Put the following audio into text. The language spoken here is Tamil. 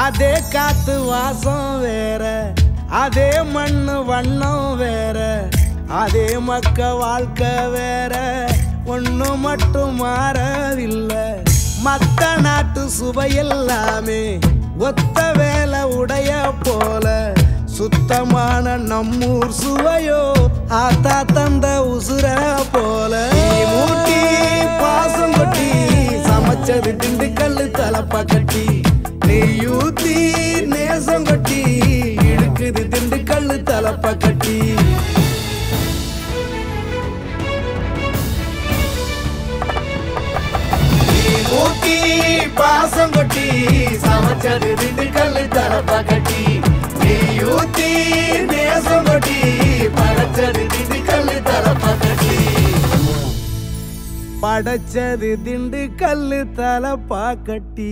அதே காத்து வாசம் வேற, அதே மண்ணு வண்ணம் வேற, அதே மக்க வாழ்க்கை வேற, ஒண்ணு மட்டும் மாறவில்லை. மத்த நாட்டு சுவையெல்லாமே ஒத்த வேலை உடைய போல, சுத்தமான நம்மூர் சுவையோ ஆத்தா தந்த உசுர போல. மூட்டி பாசம் கொட்டி சமைச்சது திண்டுக்கல் தலப்பா கட்டி, நெய்யூத்தி நேசம் கொட்டி இழுக்குது திண்டுக்கல் தலப்பா கட்டி. மூட்டி பாசம் கொட்டி சமைச்சது திண்டுக்கல் தலப்பா கட்டி, நெய்யூத்தி நேசம் கொட்டி படைச்சது திண்டுக்கல் தலப்பா கட்டி. படைச்சது திண்டுக்கல் தலப்பா கட்டி.